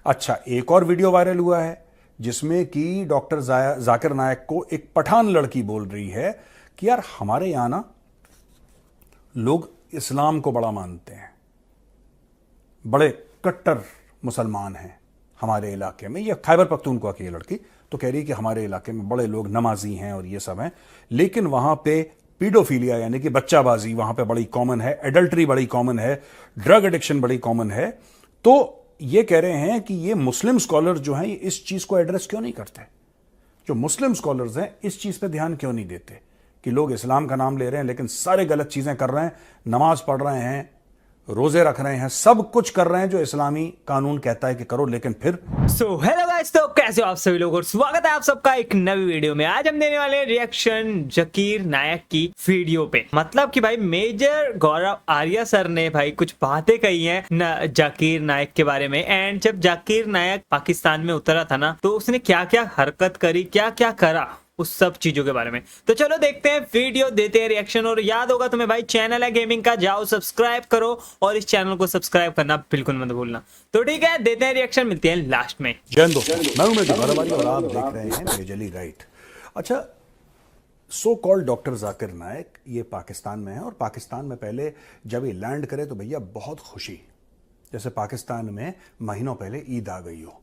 अच्छा, एक और वीडियो वायरल हुआ है जिसमें कि डॉक्टर जाकिर नायक को एक पठान लड़की बोल रही है कि यार हमारे यहां ना लोग इस्लाम को बड़ा मानते हैं, बड़े कट्टर मुसलमान हैं हमारे इलाके में। ये खैबर पख्तूनख्वा की लड़की तो कह रही है कि हमारे इलाके में बड़े लोग नमाजी हैं और ये सब हैं, लेकिन वहां पे पीडोफीलिया यानी कि बच्चाबाजी वहां पे बड़ी कॉमन है, एडल्ट्री बड़ी कॉमन है, ड्रग एडिक्शन बड़ी कॉमन है। तो ये कह रहे हैं कि ये मुस्लिम स्कॉलर जो हैं ये इस चीज को एड्रेस क्यों नहीं करते, जो मुस्लिम स्कॉलर्स हैं इस चीज पे ध्यान क्यों नहीं देते कि लोग इस्लाम का नाम ले रहे हैं लेकिन सारे गलत चीजें कर रहे हैं, नमाज पढ़ रहे हैं, रोजे रख रहे हैं, सब कुछ कर रहे हैं जो इस्लामी कानून कहता है कि करो, लेकिन फिर हेलो गाइस, तो कैसे हो आप सभी लोग और स्वागत है आप सबका एक नई वीडियो में। आज हम देने वाले हैं रिएक्शन जाकिर नायक की वीडियो पे। मतलब कि भाई मेजर गौरव आर्या सर ने भाई कुछ बातें कही हैं जाकिर नायक के बारे में। एंड जब जाकिर नायक पाकिस्तान में उतरा था ना, तो उसने क्या क्या हरकत करी, क्या क्या करा, उस सब चीजों के बारे में। तो चलो देखते हैं वीडियो, देते हैं रिएक्शन। और याद होगा तुम्हें भाई, चैनल है गेमिंग का, जाओ सब्सक्राइब करो और इस चैनल को सब्सक्राइब करना बिल्कुल मत भूलना। तो ठीक है, देते हैं रिएक्शन, मिलते हैं लास्ट में। जय हिंद दोस्तों, मैं हूं मेजर गौरव और आप देख रहे हैं मेजरली राइट। अच्छा, सो कॉल्ड डॉक्टर जाकिर नायक ये पाकिस्तान में है और पाकिस्तान में पहले जब ये लैंड करे तो भैया बहुत खुशी, जैसे पाकिस्तान में महीनों पहले ईद आ गई हो।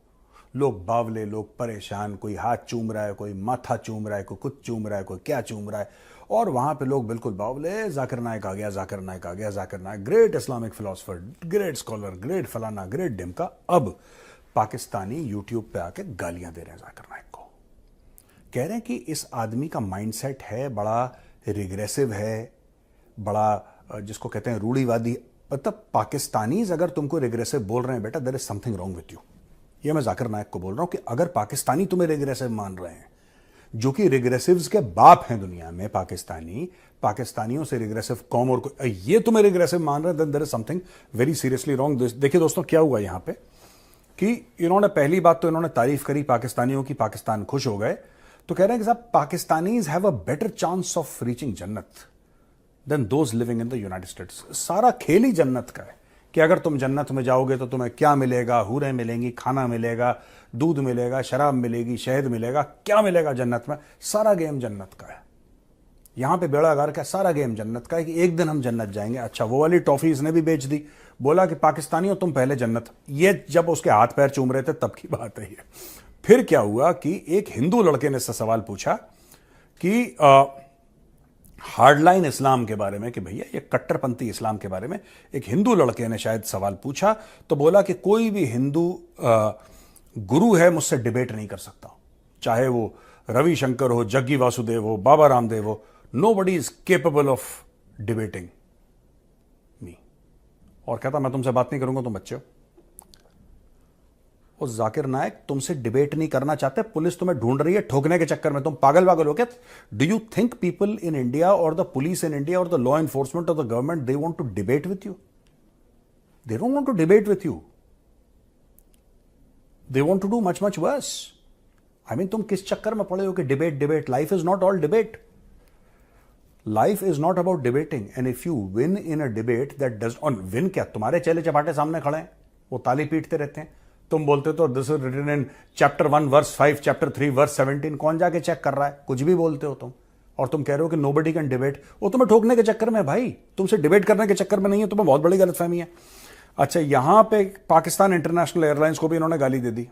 लोग बावले, लोग परेशान, कोई हाथ चूम रहा है, कोई माथा चूम रहा है, कोई कुछ चूम रहा है, कोई क्या चूम रहा है, और वहां पे लोग बिल्कुल बावले, जाकिर नायक आ गया, जाकिर नायक आ गया, Zakir Naik great Islamic philosopher, great scholar, great फलाना, ग्रेट डिमका। अब पाकिस्तानी यूट्यूब पे आके गालियां दे रहे हैं जाकिर नायक को, कह रहे हैं कि इस आदमी का माइंडसेट है बड़ा रिग्रेसिव है, बड़ा जिसको कहते हैं रूढ़िवादी। मतलब पाकिस्तानीज अगर तुमको रिग्रेसिव बोल रहे हैं बेटा, there is something wrong with you. ये मैं जाकिर नायक को बोल रहा हूं कि अगर पाकिस्तानी तुम्हें रिग्रेसिव मान रहे हैं, जो कि रिग्रेसिव्स के बाप हैं दुनिया में, पाकिस्तानियों से रिग्रेसिव कौम, और ये तुम्हें रिग्रेसिव मान रहे हैं, then there is something very seriously wrong. देखिए दोस्तों क्या हुआ यहां पे कि इन्होंने पहली बात तो इन्होंने तारीफ करी पाकिस्तानियों की, पाकिस्तान खुश हो गए, तो कह रहे हैं कि साहब Pakistanis have a better chance of reaching jannat than those living in the United States. सारा खेल ही जन्नत का है कि अगर तुम जन्नत में जाओगे तो तुम्हें क्या मिलेगा, हूरें मिलेंगी, खाना मिलेगा, दूध मिलेगा, शराब मिलेगी, शहद मिलेगा, क्या मिलेगा जन्नत में, सारा गेम जन्नत का है। यहां पे बेड़ा गार का सारा गेम जन्नत का है कि एक दिन हम जन्नत जाएंगे। अच्छा, वो वाली टॉफी इसने भी बेच दी, बोला कि पाकिस्तानियों तुम पहले जन्नत। ये जब उसके हाथ पैर चूम रहे थे तब की बात है ये। फिर क्या हुआ कि एक हिंदू लड़के ने इससे सवाल पूछा कि हार्डलाइन इस्लाम के बारे में, कि भैया ये कट्टरपंथी इस्लाम के बारे में एक हिंदू लड़के ने शायद सवाल पूछा, तो बोला कि कोई भी हिंदू गुरु है मुझसे डिबेट नहीं कर सकता, चाहे वो रविशंकर हो, जग्गी वासुदेव हो, बाबा रामदेव हो, nobody is capable of debating me. और कहता मैं तुमसे बात नहीं करूंगा, तुम बच्चे हो। और जाकिर नायक तुमसे डिबेट नहीं करना चाहते, पुलिस तुम्हें ढूंढ रही है ठोकने के चक्कर में, तुम पागल हो क्या? Do you think people in India और द पुलिस इन इंडिया और the law enforcement of the government they want to debate with you? They don't want to debate with you, they want to do much much worse. I mean तुम किस चक्कर में पड़े हो कि debate? Life is not all debate, life is not about debating. And if you win in a debate that does on win, क्या तुम्हारे चेले चपाटे सामने खड़े हैं, वो ताली पीटते रहते हैं, तुम बोलते तो this is written in chapter 1 verse 5, chapter 3 verse 17, कौन जाके चेक कर रहा है? कुछ भी बोलते हो तुम, और तुम कह रहे हो कि नोबडी कैन डिबेट। वो तुम्हें ठोकने के चक्कर में भाई, तुमसे डिबेट करने के चक्कर में नहीं है, तुम्हें बहुत बड़ी गलतफहमी है। अच्छा, यहां पे पाकिस्तान इंटरनेशनल एयरलाइंस को भी इन्होंने गाली दे दी।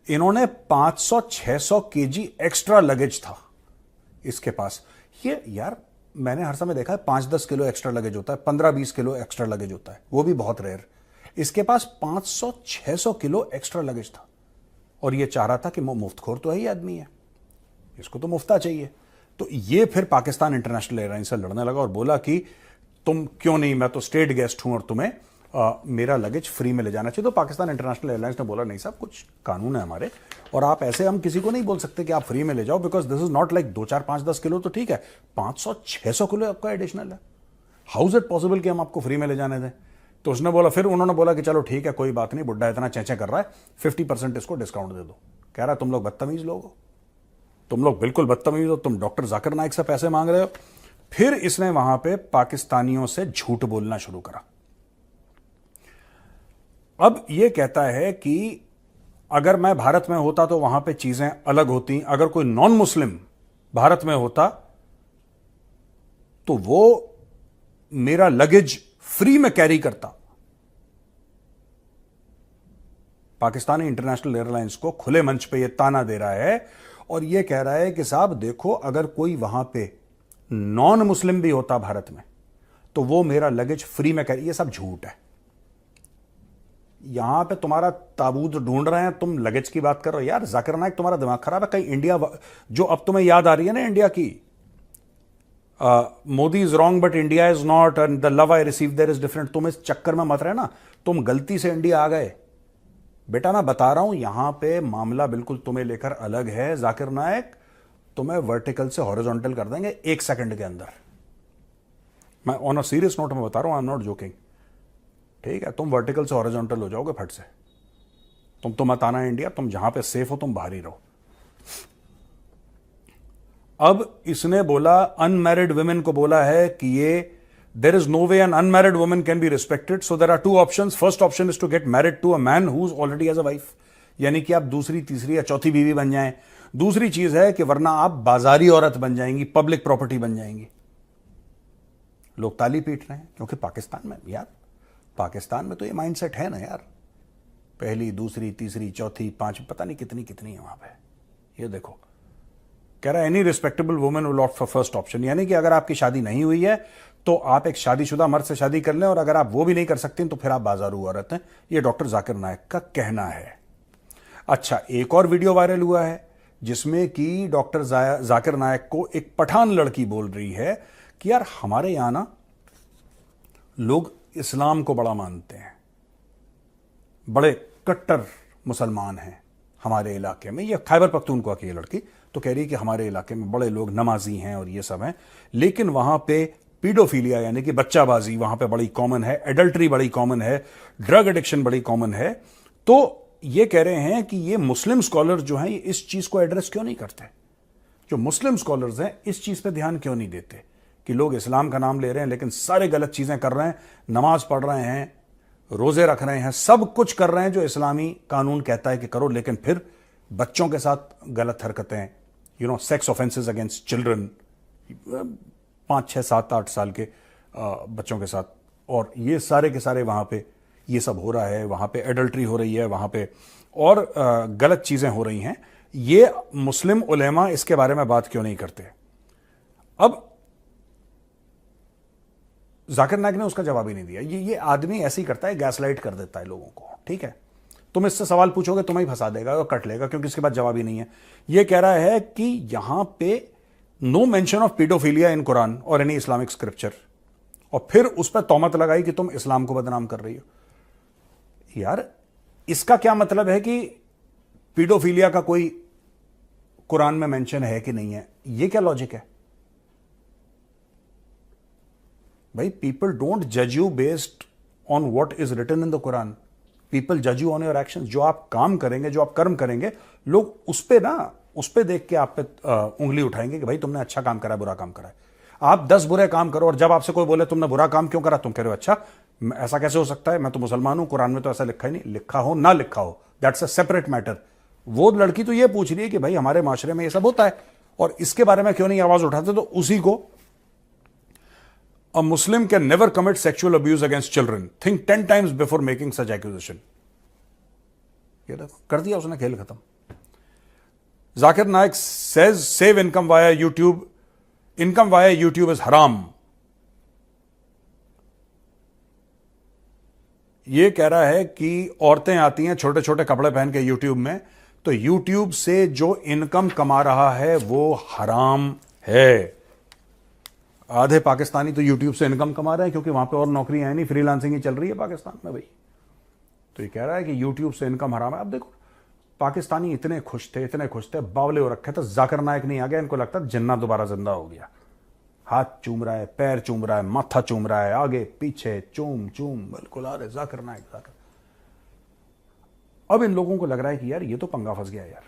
इन्होंने 500-600 केजी एक्स्ट्रा लगेज था इसके पास। ये यार मैंने हर समय देखा है 5-10 किलो एक्स्ट्रा लगेज होता है, 15-20 किलो एक्स्ट्रा लगेज होता है, वो भी बहुत रेयर। इसके पास 500-600 किलो एक्स्ट्रा लगेज था और ये चाह रहा था कि मुफ्तखोर तो है ही आदमी है, इसको तो मुफ्ता चाहिए। तो ये फिर पाकिस्तान इंटरनेशनल एयरलाइंस से लड़ने लगा और बोला कि तुम क्यों नहीं, मैं तो स्टेट गेस्ट हूं और तुम्हें मेरा लगेज फ्री में ले जाना चाहिए। तो पाकिस्तान इंटरनेशनल एयरलाइंस ने बोला नहीं साहब, कुछ कानून है हमारे, और आप ऐसे हम किसी को नहीं बोल सकते कि आप फ्री में ले जाओ, because this is not like 2-4-5-10 kilo तो ठीक है, 500-600 किलो आपका एडिशनल है। हाउ इज इट पॉसिबल कि हम आपको फ्री में ले जाने दें? तो उसने बोला, फिर उन्होंने बोला कि चलो ठीक है कोई बात नहीं, बुड्ढा इतना चेंचे कर रहा है, 50% इसको डिस्काउंट दे दो। कह रहा है तुम लोग बदतमीज लोग हो, तुम लोग बिल्कुल बदतमीज हो, तुम डॉक्टर जाकिर नायक से पैसे मांग रहे हो। फिर इसने वहां पे पाकिस्तानियों से झूठ बोलना शुरू करा। अब ये कहता है कि अगर मैं भारत में होता तो वहां पे चीजें अलग होती, अगर कोई नॉन मुस्लिम भारत में होता तो वो मेरा लगेज फ्री में कैरी करता। पाकिस्तानी इंटरनेशनल एयरलाइंस को खुले मंच पे ये ताना दे रहा है और ये कह रहा है कि साहब देखो, अगर कोई वहां पे नॉन मुस्लिम भी होता भारत में तो वो मेरा लगेज फ्री में कैरी। ये सब झूठ है। यहां पे तुम्हारा ताबूत ढूंढ रहे हैं, तुम लगेज की बात कर रहे हो। यार जाकिर नाइक, तुम्हारा दिमाग खराब है। कहीं इंडिया जो अब तुम्हें याद आ रही है ना इंडिया की, Modi is wrong but India is not and the love I receive there is different, तुम इस चक्कर में मत रहे ना। तुम गलती से इंडिया आ गए बेटा, मैं बता रहा हूं यहां पे मामला बिल्कुल तुम्हें लेकर अलग है। जाकिर नाइक तुम्हें वर्टिकल से हॉरिजॉन्टल कर देंगे 1 सेकंड के अंदर। मैं ऑन अ सीरियस नोट में बता रहा हूं, आई एम नॉट जोकिंग। ठीक है, तुम वर्टिकल से हॉरिजॉन्टल हो जाओगे फट से। तुम तो मत आना इंडिया, तुम जहां पे सेफ हो तुम बाहर ही रहो। अब इसने बोला, अनमैरिड वुमेन को बोला है कि ये there is no way an unmarried woman can be respected, so there are 2 options. First option is to get married to a man who's already has a wife, यानी कि आप दूसरी, तीसरी या चौथी बीवी बन जाएं। दूसरी चीज है कि वरना आप बाजारी औरत बन जाएंगी, पब्लिक प्रॉपर्टी बन जाएंगी। लोग ताली पीट रहे हैं क्योंकि पाकिस्तान में, यार पाकिस्तान में तो ये माइंडसेट है ना यार, पहली, दूसरी, तीसरी, चौथी, पांचवी, पता नहीं कितनी कितनी है वहां पे। ये देखो, कह रहा है any respectable women will opt for first option, यानी कि अगर आपकी शादी नहीं हुई है तो आप एक शादीशुदा मर्द से शादी कर लें, और अगर आप वो भी नहीं कर सकते तो फिर आप बाजारू औरत हैं। ये डॉक्टर जाकिर नाइक का कहना है। अच्छा, एक और वीडियो वायरल हुआ है जिसमें कि डॉक्टर जाकिर नाइक को एक पठान लड़की बोल रही है कि यार हमारे यहां ना लोग इस्लाम को बड़ा मानते हैं, बड़े कट्टर मुसलमान हैं हमारे इलाके में। ये खैबर पख्तूनख्वा की लड़की तो कह रही है कि हमारे इलाके में बड़े लोग नमाजी हैं और ये सब हैं, लेकिन वहां पे पीडोफीलिया यानी कि बच्चाबाजी वहां पे बड़ी कॉमन है, एडल्ट्री बड़ी कॉमन है, ड्रग एडिक्शन बड़ी कॉमन है। तो ये कह रहे हैं कि ये मुस्लिम स्कॉलर जो हैं ये इस चीज को एड्रेस क्यों नहीं करते? जो मुस्लिम स्कॉलर्स हैं इस चीज पे ध्यान क्यों नहीं देते कि लोग इस्लाम का नाम ले रहे हैं लेकिन सारे गलत चीजें कर रहे हैं, नमाज पढ़ रहे हैं, रोजे रख रहे हैं, सब कुछ कर रहे हैं जो इस्लामी कानून कहता है कि करो, लेकिन फिर बच्चों के साथ गलत हरकतें, सेक्स ऑफेंसेस अगेंस्ट चिल्ड्रन, 5, 6, 7, 8 साल के बच्चों के साथ, और ये सारे के सारे वहां पे ये सब हो रहा है। वहां पे एडल्ट्री हो रही है, वहां पे और गलत चीजें हो रही हैं। ये मुस्लिम उलेमा इसके बारे में बात क्यों नहीं करते? अब जाकिर नाइक ने उसका जवाब ही नहीं दिया। ये आदमी ऐसे ही करता है, गैसलाइट कर देता है लोगों को। ठीक है, तुम इससे सवाल पूछोगे तुम्हें ही फंसा देगा और कट लेगा, क्योंकि इसके बाद जवाब ही नहीं है। ये कह रहा है कि यहां पे नो मेंशन ऑफ पीडोफिलिया इन कुरान और एनी इस्लामिक स्क्रिप्चर, और फिर उस पर तौमत लगाई कि तुम इस्लाम को बदनाम कर रही हो। यार इसका क्या मतलब है कि पीडोफिलिया का कोई कुरान में मेंशन है कि नहीं है? ये क्या लॉजिक है भाई? पीपल डोंट जज you based on what is written in the Quran, people जज यू ऑन योर एक्शंस। जो आप काम करेंगे, जो आप कर्म करेंगे, लोग उस पे देख के आप पे उंगली उठाएंगे कि भाई तुमने अच्छा काम करा है, बुरा काम करा है। आप 10 बुरे काम करो और जब आपसे कोई बोले तुमने बुरा काम क्यों करा, तुम कह रहे हो अच्छा ऐसा कैसे हो सकता है, मैं तो मुसलमान हूं, कुरान में तो ऐसा लिखा ही नहीं। लिखा हो ना लिखा हो, दैट्स अ सेपरेट मैटर। वो लड़की तो ये पूछ रही है कि भाई हमारे माशरे में ये सब होता है और इसके बारे में क्यों नहीं आवाज उठाते? तो उसी को, a Muslim can never commit sexual abuse against children, think 10 times before making such accusation. ये देखो, कर दिया उसने, खेल खत्म। Zakir Naik says save income via YouTube. Income via YouTube is haram. ये कह रहा है कि औरतें आती हैं छोटे छोटे कपड़े पहन के YouTube में, तो YouTube से जो इनकम कमा रहा है वो हराम है। आधे पाकिस्तानी तो YouTube से इनकम कमा रहे हैं क्योंकि वहां पे और नौकरियां हैं नहीं, फ्रीलांसिंग ही चल रही है पाकिस्तान में भाई। तो ये कह रहा है कि YouTube से इनकम हराम है। अब देखो, पाकिस्तानी इतने खुश थे, बावले हो रखे थे। जाकिर नाइक नहीं आ गया, इनको लगता जिन्ना दोबारा जिंदा हो गया। हाथ चूम रहा है, पैर चूम रहा है, माथा चूम रहा है, आगे पीछे चूम बिल्कुल आ रहे जाकिर नाइक जाकिर। अब इन लोगों को लग रहा है कि यार ये तो पंगा फंस गया यार,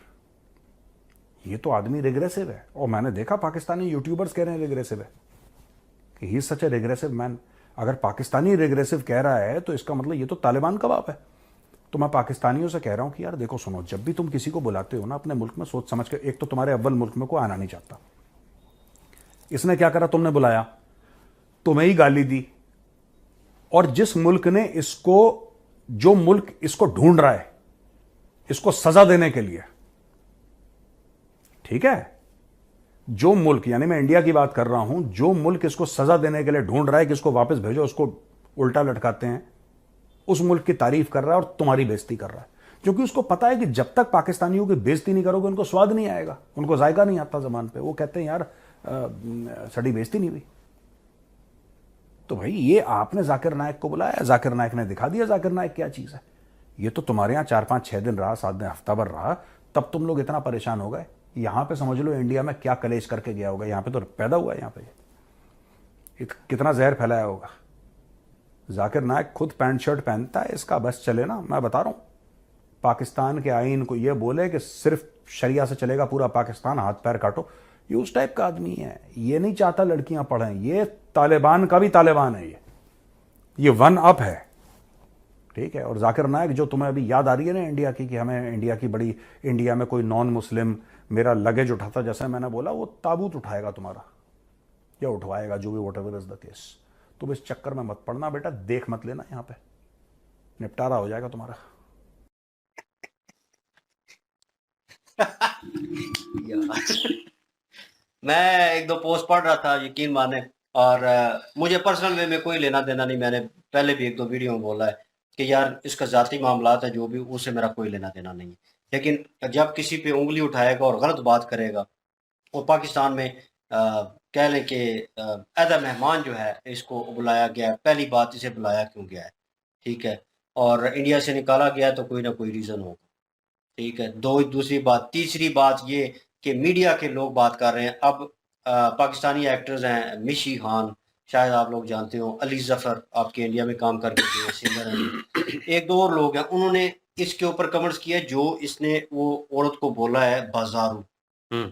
ये तो आदमी रिग्रेसिव है। और मैंने देखा पाकिस्तानी यूट्यूबर्स कह रहे हैं रिग्रेसिव है, कि he is such A regressive man. अगर पाकिस्तानी रिग्रेसिव कह रहा है तो इसका मतलब ये तो तालिबान का बाप है। तो मैं पाकिस्तानियों से कह रहा हूं कि यार देखो सुनो, जब भी तुम किसी को बुलाते हो ना अपने मुल्क में, सोच समझ के, एक तो तुम्हारे अव्वल मुल्क में को आना नहीं चाहता, इसने क्या करा, तुमने बुलाया, तुम्हें ही गाली दी, और जिस मुल्क ने इसको, जो मुल्क इसको ढूंढ रहा है इसको सजा देने के लिए, ठीक है, जो मुल्क, यानी मैं इंडिया की बात कर रहा हूं, जो मुल्क इसको सजा देने के लिए ढूंढ रहा है कि इसको वापस भेजो, उसको उल्टा लटकाते हैं, उस मुल्क की तारीफ कर रहा है और तुम्हारी बेइज्जती कर रहा है, क्योंकि उसको पता है कि जब तक पाकिस्तानियों की बेइज्जती नहीं करोगे उनको स्वाद नहीं आएगा, उनको जायका नहीं आता जबान पे, वो कहते हैं यार सड़ी बेइज्जती नहीं हुई। तो भाई ये आपने जाकिर नायक को बुलाया, जाकिर नायक ने दिखा दिया जाकिर नायक क्या चीज है। ये तो तुम्हारे यहां 4-5-6 दिन रहा, 7 दिन, हफ्ता भर रहा, तब तुम लोग इतना परेशान हो गए। यहां पे समझ लो इंडिया में क्या कलेश करके गया होगा, यहां पे तो पैदा हुआ है, यहां पे कितना जहर फैलाया होगा। जाकिर नायक खुद पैंट शर्ट पहनता है, इसका बस चले ना, मैं बता रहा हूं, पाकिस्तान के आईन को ये बोले कि सिर्फ शरिया से चलेगा पूरा पाकिस्तान, हाथ पैर काटो, ये उस टाइप का आदमी है। ये नहीं चाहता लड़कियां पढ़ें, ये तालिबान का भी तालिबान है, ये वन अप है, ठीक है। और जाकिर नायक जो तुम्हें अभी याद आ रही है ना इंडिया की, कि हमें इंडिया की बड़ी, इंडिया में कोई नॉन मुस्लिम मेरा लगेज उठाता, जैसे मैंने बोला, वो ताबूत उठाएगा तुम्हारा या उठवाएगा, जो भी what ever is the case. तुम इस चक्कर में मत पड़ना बेटा, देख मत लेना, यहां पे निपटारा हो जाएगा तुम्हारा। मैं एक दो पोस्ट पढ़ रहा था, यकीन माने, और मुझे पर्सनल वे में कोई लेना देना नहीं। मैंने पहले भी एक दो वीडियो में बोला है कि यार इसका जाती मामलात है जो भी, उससे मेरा कोई लेना देना नहीं है। लेकिन जब किसी पे उंगली उठाएगा और गलत बात करेगा, और पाकिस्तान में कह लें कि एज अ मेहमान जो है इसको बुलाया गया है, पहली बात इसे बुलाया क्यों गया है, ठीक है, और इंडिया से निकाला गया तो कोई ना कोई रीज़न होगा, ठीक है। दूसरी बात, तीसरी बात ये कि मीडिया के लोग बात कर रहे हैं। अब पाकिस्तानी एक्टर्स हैं, मिशी खान, शायद आप लोग जानते हो, अली जफर आपके इंडिया में काम करके गए सिंगर हैं, एक दो और लोग हैं, उन्होंने इसके ऊपर कमेंट्स किया जो इसने वो औरत को बोला है बाजारू।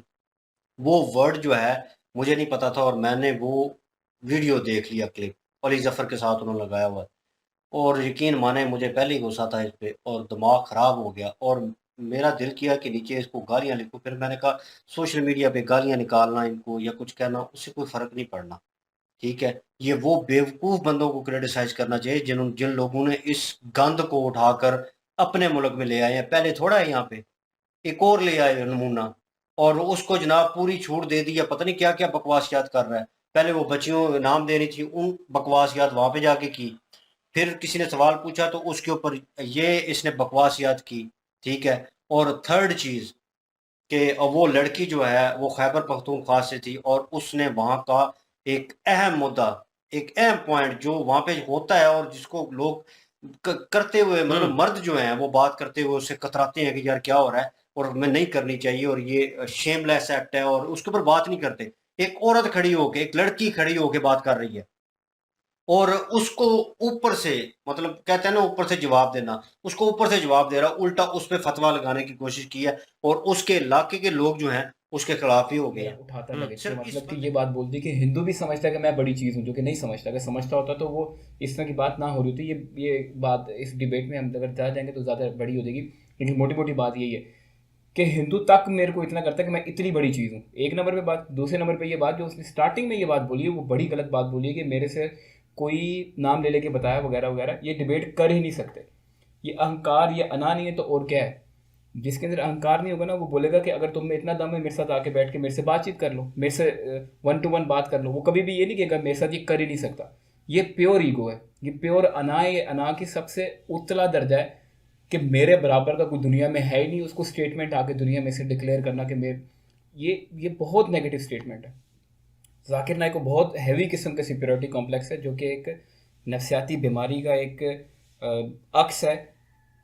वो वर्ड जो है मुझे नहीं पता था, और मैंने वो वीडियो देख लिया, क्लिप अली जफर के साथ उन्होंने लगाया हुआ है, और यकीन माने मुझे पहले ही गुस्सा था इस पे और दिमाग ख़राब हो गया, और मेरा दिल किया कि नीचे इसको गालियाँ लिखूँ। फिर मैंने कहा सोशल मीडिया पे गालियाँ निकालना इनको या कुछ कहना, उससे कोई फ़र्क नहीं पड़ना, ठीक है। ये वो बेवकूफ़ बंदों को क्रिटिसाइज़ करना चाहिए जिन लोगों ने इस गंद को उठाकर अपने मुल्क में ले आए हैं। पहले थोड़ा है यहाँ पे, एक और ले आए नमूना, और उसको जनाब पूरी छूट दे दी, या पता नहीं क्या-क्या बकवासियात कर रहा है। पहले वो बच्चियों इनाम देनी थी, उन बकवासियात वहाँ पे जाके की। फिर किसी ने सवाल पूछा तो उसके ऊपर ये इसने बकवासियात की, ठीक है। और थर्ड चीज़ कि वो लड़की जो है वो खैबर पख्तूनख्वा से थी, और उसने वहाँ का एक अहम मुद्दा, एक अहम पॉइंट जो वहाँ पे होता है और जिसको लोग करते हुए, मतलब मर्द जो हैं वो बात करते हुए उससे कतराते हैं कि यार क्या हो रहा है और हमें नहीं करनी चाहिए और ये शेमलेस एक्ट है, और उसके ऊपर बात नहीं करते। एक औरत खड़ी होके, एक लड़की खड़ी होके बात कर रही है, और उसको ऊपर से, मतलब कहते हैं ना ऊपर से जवाब देना, उसको ऊपर से जवाब दे रहा, उल्टा उस पे फतवा लगाने की कोशिश की है, और उसके इलाके के लोग जो हैं उसके खिलाफ ही हो गए हैं। उठाता लगे, सिर्फ इस मतलब कि ये बात बोलती कि हिंदू भी समझता है कि मैं बड़ी चीज़ हूँ, जो कि नहीं समझता। अगर समझता होता तो वो इस तरह की बात ना हो रही होती। ये बात इस डिबेट में हम अगर जा जाएंगे तो ज़्यादा बड़ी हो जाएगी, लेकिन मोटी मोटी बात यही है कि हिंदू तक मेरे को इतना करता है कि मैं इतनी बड़ी चीज़ हूँ, एक नंबर पे बात। दूसरे नंबर पे ये बात जो उसने स्टार्टिंग में ये बात बोली है वो बड़ी गलत बात बोली है कि मेरे से कोई नाम ले लेके बताया वगैरह वगैरह, ये डिबेट कर ही नहीं सकते। ये अहंकार, ये अना नहीं है तो और क्या है। जिसके अंदर अहंकार नहीं होगा ना, वो बोलेगा कि अगर तुम में इतना दम है मेरे साथ आके बैठ के मेरे से बातचीत कर लो, मेरे से 1-to-1 बात कर लो। वो कभी भी ये नहीं कहेगा मेरे साथ ये कर ही नहीं सकता। ये प्योर ईगो है, ये प्योर अना है। ये अना की सबसे उतला दर्जा है कि मेरे बराबर का कोई दुनिया में है ही नहीं। उसको स्टेटमेंट आके दुनिया में से डिक्लेयर करना कि मैं, ये बहुत नेगेटिव स्टेटमेंट है। जाकिर नाइक को बहुत हैवी किस्म का सिक्योरिटी कॉम्प्लेक्स है, जो कि एक नफसियाती बीमारी का एक अक्स है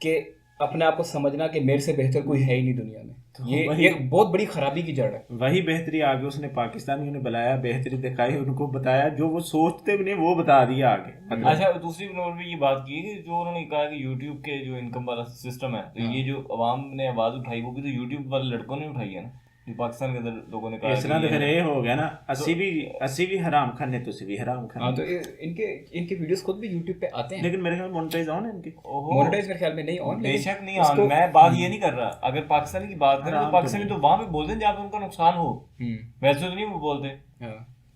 कि अपने आप को समझना कि मेरे से बेहतर कोई है ही नहीं दुनिया में। तो ये एक बहुत बड़ी खराबी की जड़ है। वही बेहतरी आगे उसने पाकिस्तानियों ने बुलाया, बेहतरी दिखाई, उनको बताया जो वो सोचते भी नहीं वो बता दिया आगे। मतलब अच्छा, दूसरी नंबर पे ये बात की कि जो उन्होंने कहा कि यूट्यूब के जो इनकम वाला सिस्टम है, तो ये जो अवाम ने आवाज उठाई वो भी तो यूट्यूब वाले लड़कों ने उठाई है ना। जो पाकिस्तान के अंदर लोगों ने कहा इस तरह तो फिर ये हो गया ना, अस्सी भी हराम खाने तुसी भी हराम हाँ खाने। तो इनके वीडियोस खुद भी यूट्यूब पे आते हैं, लेकिन मेरे ख्याल मोनेटाइज ऑन है इनकी। मोनेटाइज मेरे ख्याल में नहीं ऑन, बेशक नहीं ऑन, मैं बात ये नहीं कर रहा। अगर पाकिस्तान की बात करें तो पाकिस्तानी तो वहां पे बोलते हैं जहाँ पे उनका नुकसान हो, वैसे तो नहीं वो बोलते।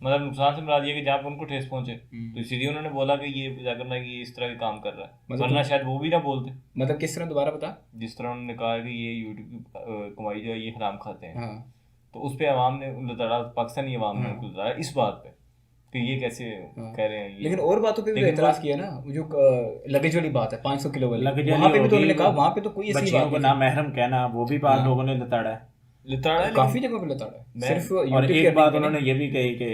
मतलब नुकसान से मुराद ये कि जहाँ पे उनको ठेस पहुंचे, तो इसीलिए उन्होंने बोला कि ये जाकर ना कि ये इस तरह के काम कर रहा है, वरना शायद वो भी ना बोलते। मतलब किस तरह, दोबारा बता। जिस तरह उन्होंने कहा कि ये यूट्यूब की कमाई जो है ये हराम खाते हैं, हाँ तो उस पे अवाम ने लताड़ा, पाकिस्तानी अवाम ने उनको लताड़ा इस बात पे कि ये कैसे कह रहे हैं ये। लेकिन और बातों पे भी एतराज किया ना, जो लगेज वाली बात है 500 किलो वाली, लगेज वहाँ पे भी तो होगी, उन्होंने कहा वहाँ पे तो कोई ऐसी बच्चियों बात को नहीं ना महरम कहना, वो भी बात लोगों ने लताड़ा है। लताड़ा है, काफी जगह पे लताड़ा है। सिर्फ और YouTube के एक बात नहीं, उन्होंने ये भी कही कि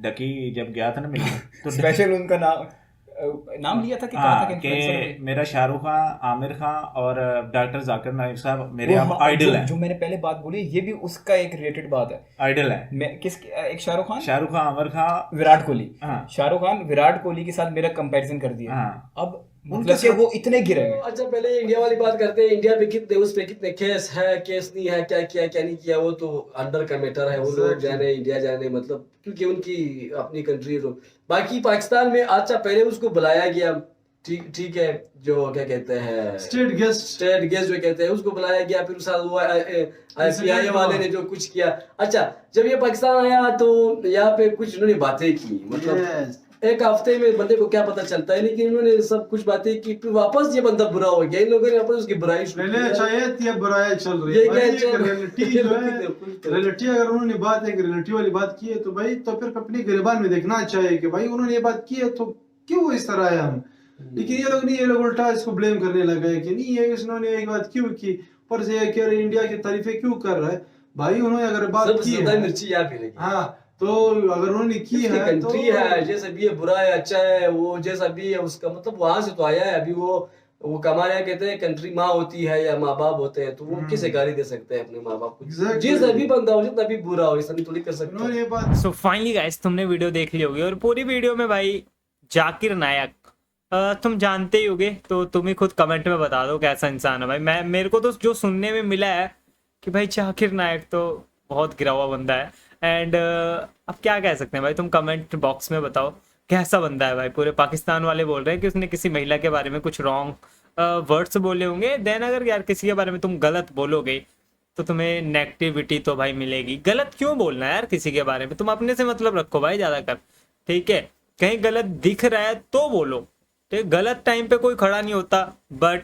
डकी जब गया था ना मिलने तो स्पेशल उनका नाम लिया था कि कहा था कि influencer कि मेरा शाहरुख खान, आमिर खान और डॉक्टर जाकिर नाइक साहब मेरे वो आइडल हैं। जो मैंने पहले बात बोली ये भी उसका एक रिलेटेड बात है। आइडल है मैं किस एक शाहरुख खान, आमिर खान, विराट कोहली। हाँ। शाहरुख खान विराट कोहली के साथ मेरा कंपैरिजन कर दिया। हाँ। अब मतलब कि वो इतने गिरे हुए हैं। अच्छा पहले इंडिया वाली बात करते हैं। इंडिया पे कितने, उस पे कितने केस है, केस नहीं है, क्या किया क्या नहीं किया, वो तो अंडर का मैटर है। वो लोग जाने इंडिया जाने, मतलब क्योंकि उनकी अपनी कंट्री। बाकी पाकिस्तान में अच्छा पहले उसको बुलाया गया, ठीक है, जो क्या कहते हैं स्टेट गेस्ट जो कहते हैं उसको बुलाया गया, फिर उस साथ वो IPI वाले ने जो कुछ किया। अच्छा जब ये पाकिस्तान आया तो यहाँ पे कुछ इन्होंने बातें की, मतलब एक हफ्ते में बंदे को क्या पता चलता है, लेकिन इन्होंने सब कुछ बातें की, फिर वापस ये बंदा बुरा हो गया। इन लोगों ने वापस उसकी बुराई बुराई चल रही है, रियलिटी अगर उन्होंने बात है, रियलिटी वाली बात की है तो भाई तो फिर अपनी गिरबान में देखना चाहिए कि भाई उन्होंने ये बात की है तो क्यों इस तरह आया हम। लेकिन ये लोग नहीं, ये लोग उल्टा इसको ब्लेम करने लगे कि नहीं ये इन्होंने एक बात क्यों की, पर से कह रहे इंडिया की तारीफें क्यों कर रहा है। भाई उन्होंने अगर बात की है मिर्ची यहाँ पे, हाँ तो अगर उन्होंने की है कंट्री है, जैसा भी है बुरा है अच्छा है, वो जैसा भी है उसका मतलब वहां से तो आया है। अभी वो कमाया, कहते हैं कंट्री माँ होती है या माँ बाप होते हैं, तो वो किसे गाली दे सकते हैं अपने माँ बाप को। जैसा भी बंदा हो, जितना भी बुरा हो, ऐसा नहीं थोड़ी कर सकते। सो फाइनली गाइस तुमने वीडियो देख ली होगी, और पूरी वीडियो में भाई जाकिर नायक तुम जानते ही होगे, तो तुम ही खुद कमेंट में बता दो कैसा इंसान है भाई। मेरे को तो जो सुनने में मिला है कि भाई जाकिर नायक तो बहुत गिरा हुआ बंदा है। एंड अब क्या कह सकते हैं भाई, तुम कमेंट बॉक्स में बताओ कैसा बंदा है भाई। पूरे पाकिस्तान वाले बोल रहे हैं कि उसने किसी महिला के बारे में कुछ रॉन्ग वर्ड्स बोले होंगे। देन अगर यार किसी के बारे में तुम गलत बोलोगे तो तुम्हें नेगेटिविटी तो भाई मिलेगी। गलत क्यों बोलना है यार किसी के बारे में, तुम अपने से मतलब रखो भाई ज़्यादातर, ठीक है। कहीं गलत दिख रहा है तो बोलो, ठीक। गलत टाइम पे कोई खड़ा नहीं होता, बट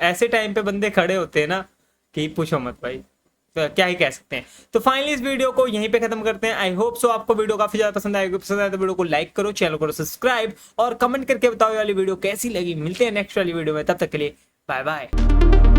ऐसे टाइम पे बंदे खड़े होते हैं ना कि पूछो मत भाई, तो क्या ही कह सकते हैं। तो फाइनली इस वीडियो को यहीं पे खत्म करते हैं। आई होप सो आपको वीडियो काफी ज्यादा पसंद आएगी। पसंद आए तो वीडियो को लाइक करो, चैनल को सब्सक्राइब और कमेंट करके बताओ ये वाली वीडियो कैसी लगी। मिलते हैं नेक्स्ट वाली वीडियो में, तब तक के लिए बाय बाय।